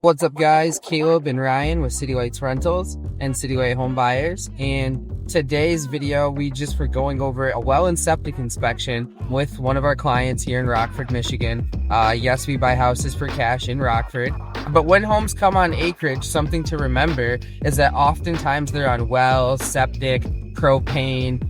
What's up, guys? Caleb and Ryan with City Lights Rentals and City Light Home Buyers. And today's video, we just were going over a well and septic inspection with one of our clients here in Rockford, Michigan. Yes, we buy houses for cash in Rockford, but when homes come on acreage, something to remember is that oftentimes they're on wells, septic, propane,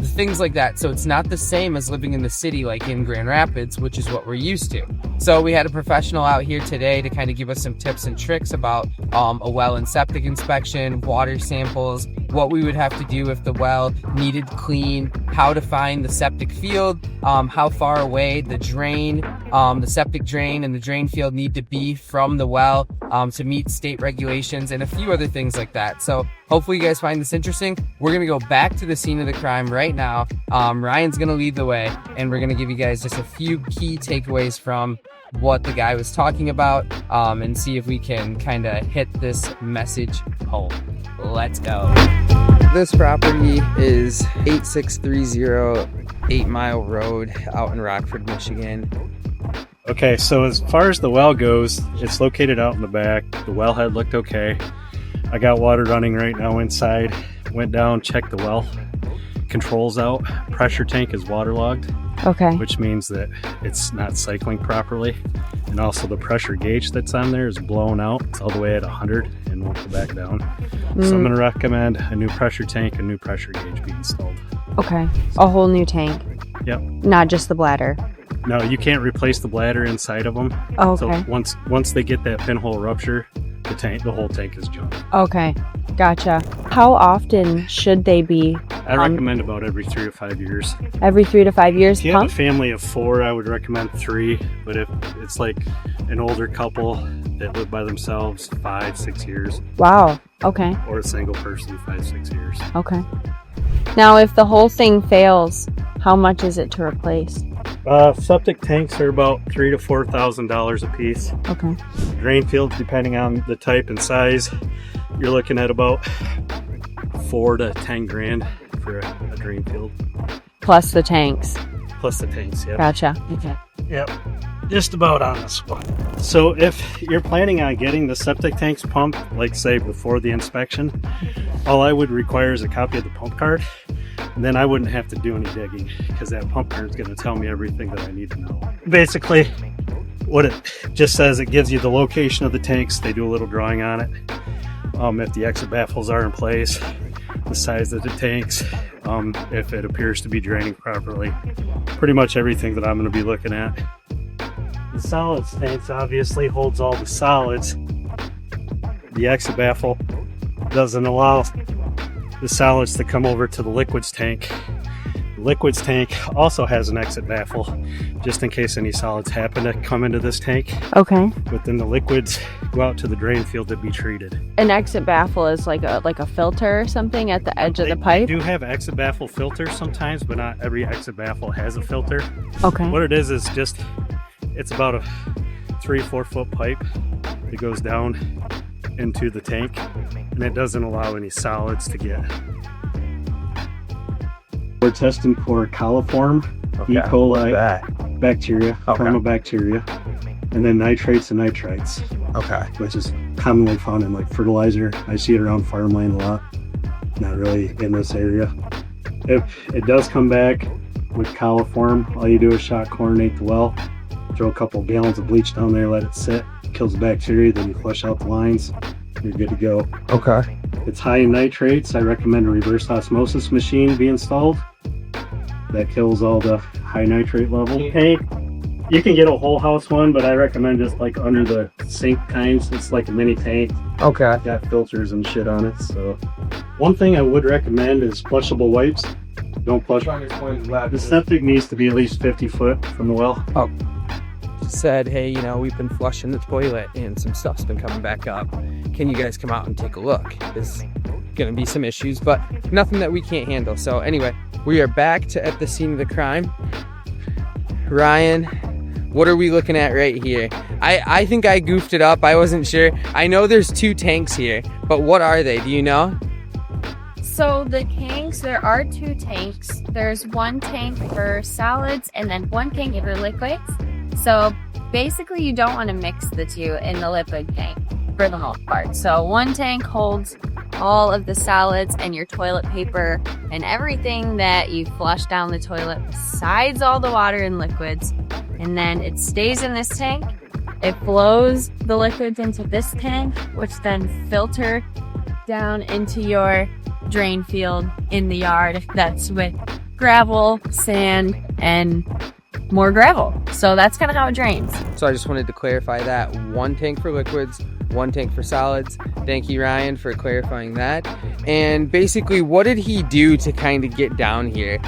things like that. So it's not the same as living in the city like in Grand Rapids, which is what we're used to. So we had a professional out here today to kind of give us some tips and tricks about a well and septic inspection, water samples, what we would have to do if the well needed clean, how to find the septic field, how far away the drain, the septic drain and the drain field need to be from the well to meet state regulations, and a few other things like that. So hopefully you guys find this interesting. We're gonna go back to the scene of the crime right now. Ryan's gonna lead the way, and we're gonna give you guys just a few key takeaways from what the guy was talking about, and see if we can kind of hit this message home. Let's go. This property is 8630 8 Mile Road out in Rockford, Michigan. Okay, so as far as the well goes, it's located out in the back. The wellhead looked okay. I got water running right now inside. Went down, checked the well controls out. Pressure tank is waterlogged. Okay. Which means that it's not cycling properly. And also the pressure gauge that's on there is blown out. It's all the way at 100 and won't go back down. So I'm going to recommend a new pressure tank, a new pressure gauge be installed. Okay. A whole new tank. Yep. Not just the bladder. No, you can't replace the bladder inside of them. Oh, okay. So once they get that pinhole rupture, the whole tank is junk. Okay. Gotcha. How often should they be? I recommend about every 3 to 5 years. Every 3 to 5 years? If you have a family of 4, I would recommend 3. But if it's like an older couple that live by themselves, 5, 6 years. Wow. Okay. Or a single person, 5, 6 years. Okay. Now, if the whole thing fails, how much is it to replace? Septic tanks are about $3,000 to $4,000 a piece. Okay. Drain fields, depending on the type and size, you're looking at about 4 to 10 grand for a drain field. Plus the tanks. Plus the tanks, yeah. Gotcha. Okay. Yep. Just about on this one. So if you're planning on getting the septic tanks pumped, like say before the inspection, all I would require is a copy of the pump card. And then I wouldn't have to do any digging because that pump card is going to tell me everything that I need to know. Basically, what it just says, it gives you the location of the tanks. They do a little drawing on it. If the exit baffles are in place, the size of the tanks, if it appears to be draining properly. Pretty much everything that I'm going to be looking at. The solids tanks obviously holds all the solids. The exit baffle doesn't allow the solids to come over to the liquids tank. The liquids tank also has an exit baffle just in case any solids happen to come into this tank. Okay. But then the liquids go out to the drain field to be treated. An exit baffle is like a filter or something at the edge of the pipe? They do have exit baffle filters sometimes, but not every exit baffle has a filter. Okay. What it is just, it's about a 3-4 foot pipe that goes down into the tank, and it doesn't allow any solids to get. We're testing for coliform, E. coli bacteria, bacteria, and then nitrates and nitrites. Okay. Which is commonly found in like fertilizer. I see it around farmland a lot. Not really in this area. If it does come back with coliform, all you do is shock chlorinate the well, throw a couple gallons of bleach down there, let it sit, kills the bacteria, then you flush out the lines, you're good to go. Okay. If it's high in nitrates, I recommend a reverse osmosis machine be installed. That kills all the high nitrate level. Hey, you can get a whole house one, but I recommend just like under the sink kinds. It's like a mini tank. Okay. Got filters and shit on it. So one thing I would recommend is flushable wipes. Don't flush. The septic needs to be at least 50 foot from the well. Oh. Said, hey, you know, we've been flushing the toilet and some stuff's been coming back up. Can you guys come out and take a look? There's gonna be some issues, but nothing that we can't handle. So anyway, we are back at the scene of the crime. Ryan, what are we looking at right here? I think I goofed it up. I wasn't sure. I know there's 2 tanks here, but what are they? Do you know? So the tanks, there are 2 tanks. There's 1 tank for solids and then 1 tank for liquids. So basically you don't want to mix the 2 in the liquid tank. for the most part. So one tank holds all of the solids and your toilet paper and everything that you flush down the toilet besides all the water and liquids. And then it stays in this tank. It flows the liquids into this tank, which then filter down into your drain field in the yard. That's with gravel, sand, and more gravel. So that's kind of how it drains. So I just wanted to clarify that. One tank for liquids, one tank for solids. Thank you, Ryan, for clarifying that. And basically, what did he do to kind of get down here?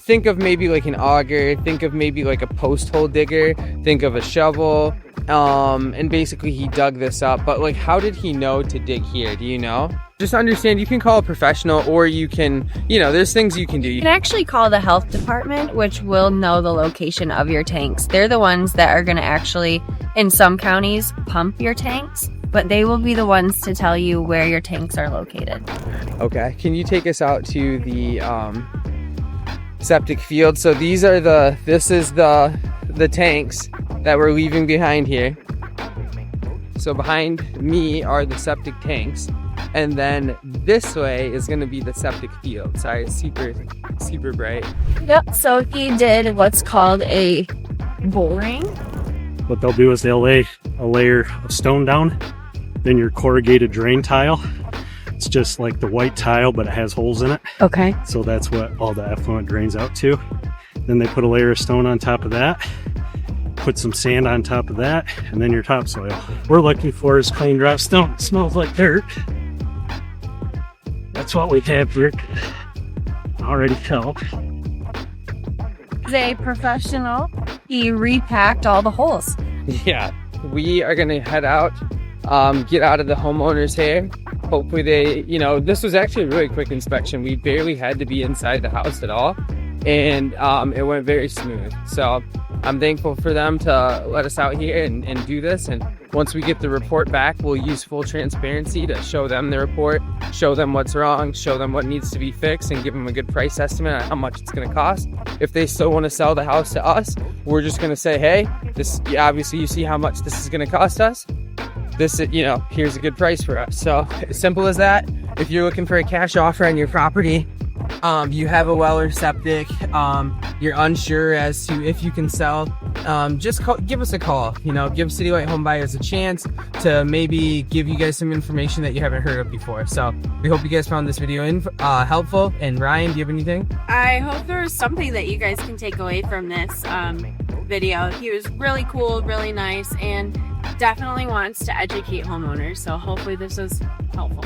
Think of maybe like an auger, think of maybe like a post hole digger, think of a shovel, and basically he dug this up. But like, how did he know to dig here? Do you know? Just understand, you can call a professional, or you can, you know, there's things you can do. You can actually call the health department, which will know the location of your tanks. They're the ones that are going to actually, in some counties, pump your tanks, but they will be the ones to tell you where your tanks are located. Okay, can you take us out to the septic field? So this is the tanks that we're leaving behind here. So behind me are the septic tanks, and then this way is going to be the septic field. Sorry, it's super bright. Yep, so he did what's called a boring. What they'll do is they'll lay a layer of stone down, then your corrugated drain tile. It's just like the white tile, but it has holes in it. Okay. So that's what all the effluent drains out to. Then they put a layer of stone on top of that, put some sand on top of that, and then your topsoil. We're looking for is clean dry stone. It smells like dirt. That's what we have here. Already tell. As a professional, he repacked all the holes. Yeah, we are gonna head out, get out of the homeowner's hair. Hopefully they, you know, this was actually a really quick inspection. We barely had to be inside the house at all, and it went very smooth. So I'm thankful for them to let us out here and do this. And once we get the report back, we'll use full transparency to show them the report, show them what's wrong, show them what needs to be fixed, and give them a good price estimate on how much it's going to cost. If they still want to sell the house to us, we're just going to say, hey, this, obviously you see how much this is going to cost us. This, you know, here's a good price for us. So as simple as that. If you're looking for a cash offer on your property, you have a well or septic, you're unsure as to if you can sell, just give us a call. You know, give City Light Home Buyers a chance to maybe give you guys some information that you haven't heard of before. So we hope you guys found this video helpful. And Ryan, do you have anything? I hope there was something that you guys can take away from this video. He was really cool, really nice, and definitely wants to educate homeowners. So hopefully this was helpful.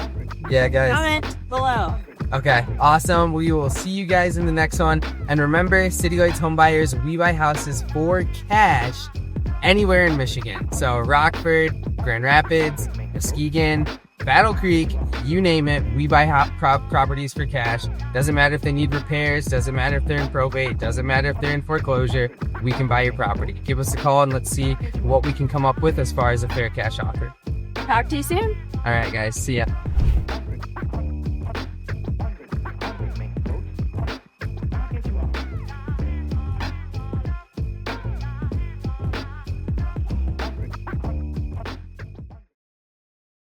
Yeah, guys. Comment below. Okay, awesome. We will see you guys in the next one. And remember, City Lights Home Buyers, we buy houses for cash anywhere in Michigan. So Rockford, Grand Rapids, Muskegon, Battle Creek, you name it, we buy properties for cash. Doesn't matter if they need repairs, doesn't matter if they're in probate, doesn't matter if they're in foreclosure, we can buy your property. Give us a call and let's see what we can come up with as far as a fair cash offer. Talk to you soon. All right, guys, see ya.